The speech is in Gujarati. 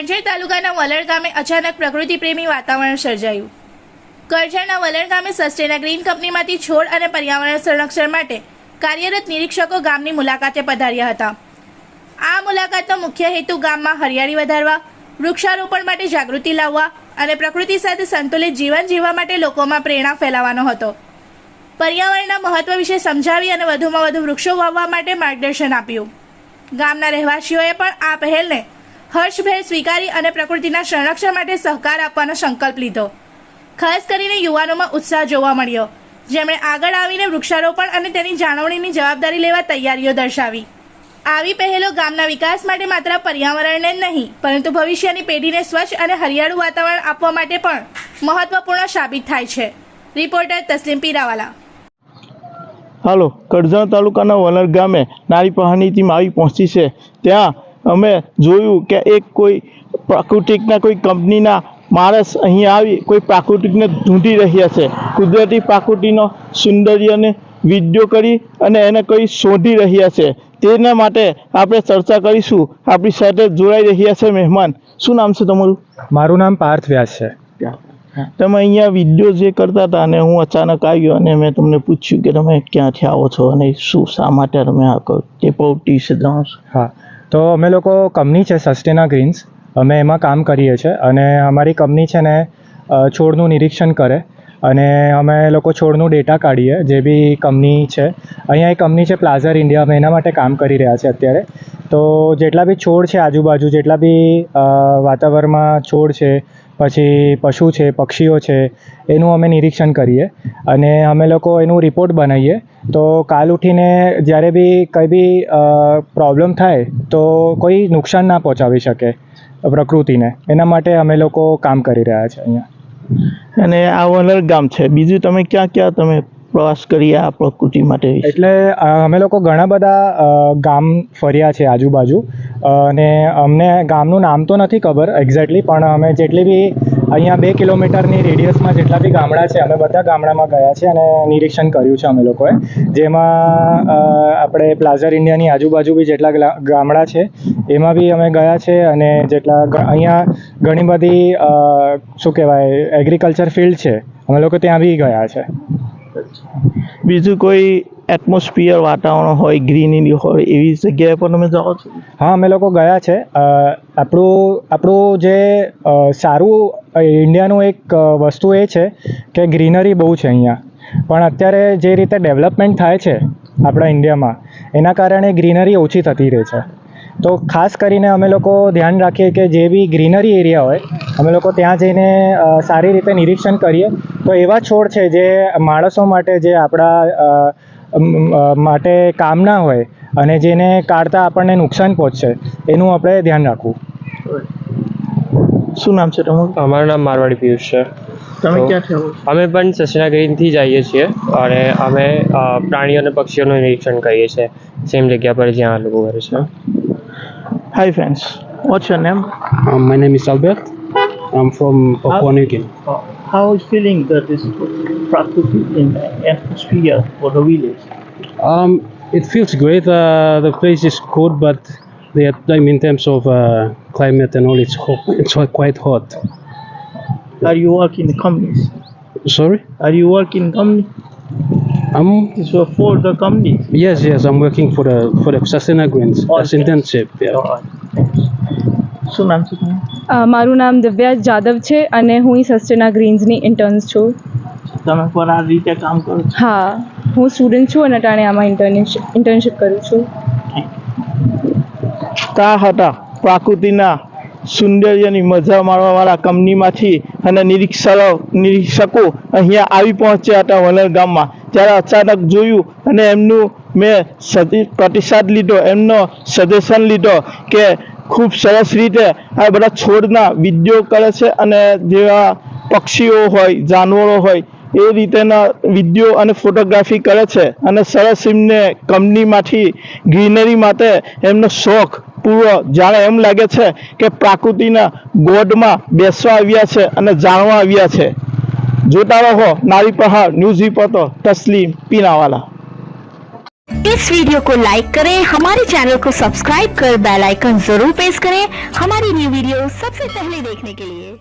કરજણ તાલુકાના વલણ ગામે અચાનક પ્રકૃતિ પ્રેમી વાતાવરણ સર્જાયું. કરજણના વલણ ગામે સસ્ટેના ગ્રીન કંપનીમાંથી છોડ અને પર્યાવરણ સંરક્ષણ માટે કાર્યરત નિરીક્ષકો ગામની મુલાકાતે પધાર્યા હતા. આ મુલાકાતનો મુખ્ય હેતુ ગામમાં હરિયાળી વધારવા, વૃક્ષારોપણ માટે જાગૃતિ લાવવા અને પ્રકૃતિ સાથે સંતુલિત જીવન જીવવા માટે લોકોમાં પ્રેરણા ફેલાવવાનો હતો. પર્યાવરણના મહત્વ વિશે સમજાવી અને વધુમાં વધુ વૃક્ષો વાવવા માટે માર્ગદર્શન આપ્યું. ગામના રહેવાસીઓએ પણ આ પહેલને હર્ષભેર સ્વીકારી અને પ્રકૃતિના સંરક્ષણ માટે સહકાર આપવાનો સંકલ્પ લીધો. ખાસ કરીને યુવાનોમાં ઉત્સાહ જોવા મળ્યો, જેમણે આગળ આવીને વૃક્ષારોપણ અને તેની જાળવણીની જવાબદારી લેવા તૈયારીઓ દર્શાવી. આવી પહેલો ગામના વિકાસ માટે માત્ર પર્યાવરણને જ નહીં પરંતુ ભવિષ્યની પેઢીને સ્વચ્છ અને હરિયાળું વાતાવરણ આપવા માટે પણ મહત્વપૂર્ણ સાબિત થાય છે. રિપોર્ટર તસ્લીમ પીરાવાલા. હાલો, કરજણ તાલુકાના વલણ ગામે નારી પહાડની ટીમ આવી પહોંચી છે. ત્યાં અમે જોયું કે કોઈ પ્રાકૃતિકના કોઈ કંપનીના માણસ અહીંયા આવી કોઈ પ્રાકૃતિકને ઢૂંઢી રહ્યા છે. કુદરતી પ્રાકૃતિનો સૌંદર્યને વિડીયો કરી અને એને કોઈ શોધી રહ્યા છે. તેના માટે આપણે ચર્ચા કરીશું. આપણી સાથે જોડાઈ રહ્યા છે મહેમાન. શું નામ છે તમારું? મારું નામ પાર્થ વ્યાસ છે. તમે અહીંયા વિડીયો જે કરતા હતા અને હું અચાનક આવ્યો અને મેં તમને પૂછ્યું કે તમે ક્યાંથી આવો છો અને શું શા માટે તમે આ કરો તે પ્રવૃત્તિ વિશે જણાવશો? હા, તો અમે લોકો કંપની છે સસ્ટેના ગ્રીન્સ, અમે એમાં કામ કરીએ છીએ અને અમારી કંપની છે ને છોડનું નિરીક્ષણ કરે અને અમે લોકો છોડનું ડેટા કાઢીએ. જે બી કંપની છે, અહીંયા એક કંપની છે પ્લાઝર ઇન્ડિયા, અમે એના માટે કામ કરી રહ્યા છે અત્યારે. તો જેટલા બી છોડ છે આજુબાજુ, જેટલા બી વાતાવરણમાં છોડ છે, પછી પશુ છે, પક્ષીઓ છે, એનું અમે નિરીક્ષણ કરીએ અને અમે લોકો એનું રિપોર્ટ બનાવીએ. તો કાલ ઉઠીને જ્યારે બી કંઈ બી પ્રોબ્લેમ થાય તો કોઈ નુકસાન ના પહોંચાડી શકે પ્રકૃતિને, એના માટે અમે લોકો કામ કરી રહ્યા છે અહીંયા. અને આ વલણ ગામ છે, બીજું તમે ક્યાં ક્યાં તમે પ્રવાસ કરી આ પ્રકૃતિ માટે? એટલે અમે લોકો ઘણા બધા ગામ ફર્યા છે આજુબાજુ અને અમને ગામનું નામ તો નથી ખબર એક્ઝેક્ટલી, પણ અમે જેટલી બી અહીંયા 2 કિલોમીટરની રેડિયસમાં જેટલા બી ગામડા છે અમે બધા ગામડામાં ગયા છે અને નિરીક્ષણ કર્યું છે અમે લોકોએ. જેમાં આપણે પ્લાઝર ઇન્ડિયાની આજુબાજુ બી જેટલા ગામડા છે એમાં બી અમે ગયા છે અને જેટલા અહીંયા ઘણી બધી શું કહેવાય એગ્રીકલ્ચર ફિલ્ડ છે, અમે લોકો ત્યાં બી ગયા છે. બીજું કોઈ એટમોસ્ફિયર વાતાવરણ હોય, ગ્રીનરી હોય એવી જગ્યાએ પણ તમે જાઓ છો? હા, અમે લોકો ગયા છે. આપણું જે સારું ઇન્ડિયાનું એક વસ્તુ એ છે કે ગ્રીનરી બહુ છે અહીંયા, પણ અત્યારે જે રીતે ડેવલપમેન્ટ થાય છે આપણા ઇન્ડિયામાં એના કારણે ગ્રીનરી ઓછી થતી રહે છે. તો ખાસ કરીને અમે લોકો ધ્યાન રાખીએ કે જે બી ગ્રીનરી એરિયા હોય અમે લોકો ત્યાં જઈને સારી રીતે નિરીક્ષણ કરીએ. તો એવા છોડ છે જે માણસો માટે, જે આપણા માટે કામ ના હોય અને જેને કાઢતા આપણને નુકસાન પહોંચશે, એનું આપણે ધ્યાન રાખવું. શું નામ છે તમારું? અમારું નામ મારવાડી પિયુષ છે. તમે ક્યાંથી આવો? અમે પણ સસ્ટેના ગ્રીનથી જ આવીએ છીએ અને અમે પ્રાણીઓ અને પક્ષીઓનું નિરીક્ષણ કરીએ છીએ સેમ જગ્યા પર જ્યાં આ લોકો કરે છે. Hi friends, what's your name? My name is Albert. I'm from Papua New Guinea. How is feeling that this Prakriti in the atmosphere for the village? It feels great. The place is cold, but in terms of climate and all, it's hot. It's quite hot. Are you working in companies? Sorry? Are you working in company? It's for the company? Yes. I'm working for the Sasena Greens as internship. Yeah. શું નામ છે તમારું? મારું નામ દિવ્યા જાદવ છે અને હું સસ્ટેના ગ્રીન્સની ઇન્ટર્ન્સ છું. તમે પર આ રીતે કામ કરો છો? હા, હું સ્ટુડન્ટ છું અને અટાણે આમાં ઇન્ટર્નશિપ કરું છું. તા હતા પ્રકૃતિના સૌંદર્યની મજા માણવાવાળા કંપનીમાંથી અને નિરીક્ષકો અહીંયા આવી પહોંચ્યા હતા વલણ ગામમાં. ત્યારે અચાનક જોયું અને એમનું મેં પ્રતિસાદ લીધો, એમનો સજેશન લીધો કે ખૂબ સરસ રીતે આ બધા છોડના વિડીયો કરે છે અને જેવા પક્ષીઓ હોય, જાનવરો હોય એ રીતેના વિડીયો અને ફોટોગ્રાફી કરે છે અને સરસ એમને કંપનીમાંથી ગ્રીનરી માટે એમનો શોખ પૂરો. જાણે એમ લાગે છે કે પ્રકૃતિના ગોદમાં બેસવા આવ્યા છે અને જાણવા આવ્યા છે. જોતા રહો નારી પહાડ ન્યૂઝ રિપોર્ટર તસ્લીમ પીનાવાલા. इस वीडियो को लाइक करें, हमारे चैनल को सब्सक्राइब कर बेल आइकन जरूर प्रेस करें हमारी न्यू वीडियो सबसे पहले देखने के लिए।